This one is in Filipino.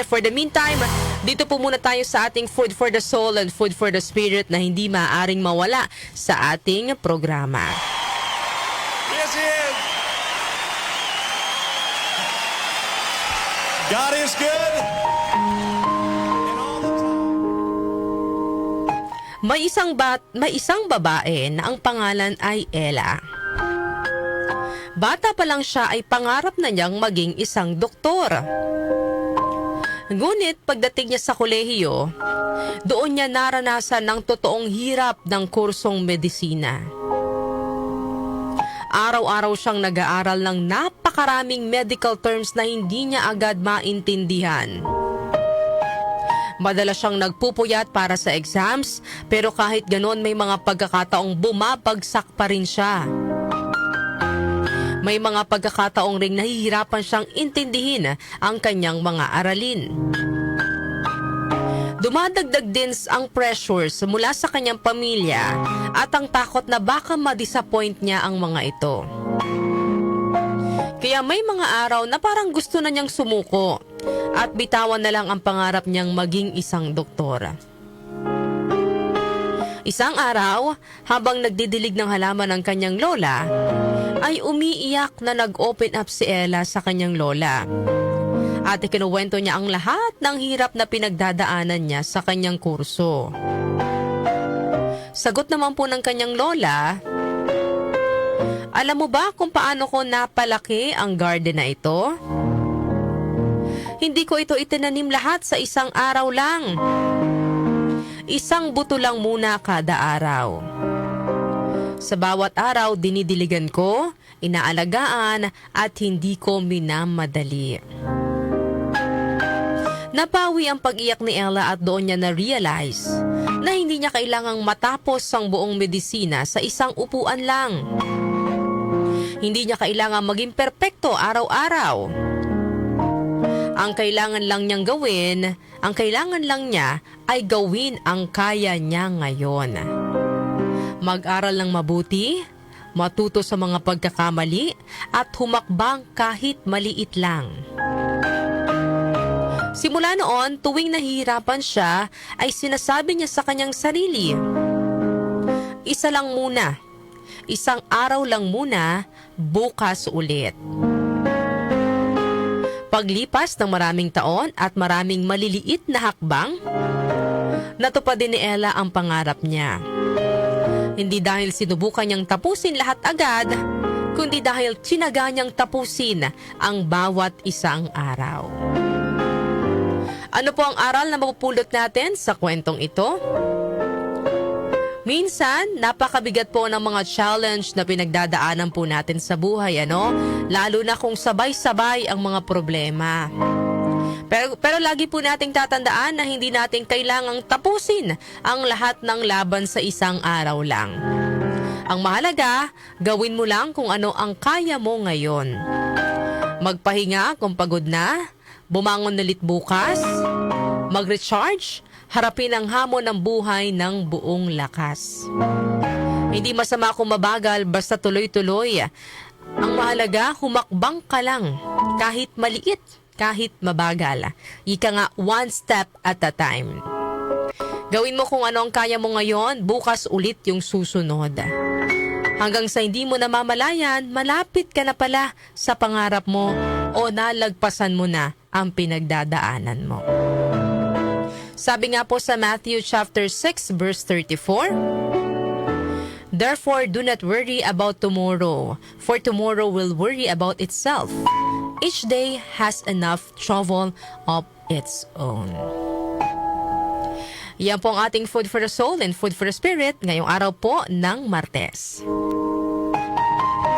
For the meantime, dito po muna tayo sa ating Food for the Soul and Food for the Spirit na hindi maaaring mawala sa ating programa. Yes, He is. God is good. And all the time. May isang babae na ang pangalan ay Ella. Bata pa lang siya ay pangarap na niyang maging isang doktor. Ngunit pagdating niya sa kolehiyo, doon niya naranasan ng totoong hirap ng kursong medisina. Araw-araw siyang nag-aaral ng napakaraming medical terms na hindi niya agad maintindihan. Madalas siyang nagpupuyat para sa exams, pero kahit ganoon may mga pagkakataong bumabagsak pa rin siya. May mga pagkakataong ring nahihirapan siyang intindihin ang kanyang mga aralin. Dumadagdag din ang pressures mula sa kanyang pamilya at ang takot na baka ma-disappoint niya ang mga ito. Kaya may mga araw na parang gusto na niyang sumuko at bitawan na lang ang pangarap niyang maging isang doktor. Isang araw, habang nagdidilig ng halaman ng kanyang lola, ay umiiyak na nag-open up si Ella sa kanyang lola. At ikinuwento niya ang lahat ng hirap na pinagdadaanan niya sa kanyang kurso. Sagot naman po ng kanyang lola, "Alam mo ba kung paano ko napalaki ang garden na ito? Hindi ko ito itinanim lahat sa isang araw lang. Isang buto lang muna kada araw. Sa bawat araw, dinidiligan ko, inaalagaan at hindi ko minamadali." Napawi ang pag-iyak ni Ella at doon niya na-realize na hindi niya kailangang matapos ang buong medisina sa isang upuan lang. Hindi niya kailangang maging perpekto araw-araw. Ang kailangan lang niya ay gawin ang kaya niya ngayon. Mag-aral ng mabuti, matuto sa mga pagkakamali, at humakbang kahit maliit lang. Simula noon, tuwing nahihirapan siya, ay sinasabi niya sa kanyang sarili, "Isa lang muna, isang araw lang muna, bukas ulit." Paglipas ng maraming taon at maraming maliliit na hakbang, natupad din ni Ella ang pangarap niya. Hindi dahil sinubukan niyang tapusin lahat agad, kundi dahil tinaga niyang tapusin ang bawat isang araw. Ano po ang aral na mapupulot natin sa kwentong ito? Minsan, napakabigat po ng mga challenge na pinagdadaanan po natin sa buhay, Lalo na kung sabay-sabay ang mga problema. Pero lagi po nating tatandaan na hindi natin kailangang tapusin ang lahat ng laban sa isang araw lang. Ang mahalaga, gawin mo lang kung ano ang kaya mo ngayon. Magpahinga kung pagod na, bumangon ulit bukas, mag-recharge, harapin ang hamon ng buhay ng buong lakas. Hindi masama kung mabagal, basta tuloy-tuloy. Ang mahalaga, humakbang ka lang, kahit maliit, kahit mabagal. Ika nga, one step at a time. Gawin mo kung ano ang kaya mo ngayon, bukas ulit yung susunod. Hanggang sa hindi mo namamalayan, malapit ka na pala sa pangarap mo o nalagpasan mo na ang pinagdadaanan mo. Sabi nga po sa Matthew chapter 6 verse 34, "Therefore do not worry about tomorrow, for tomorrow will worry about itself. Each day has enough trouble of its own." Yan po ang ating Food for the Soul and Food for the Spirit ngayong araw po ng Martes.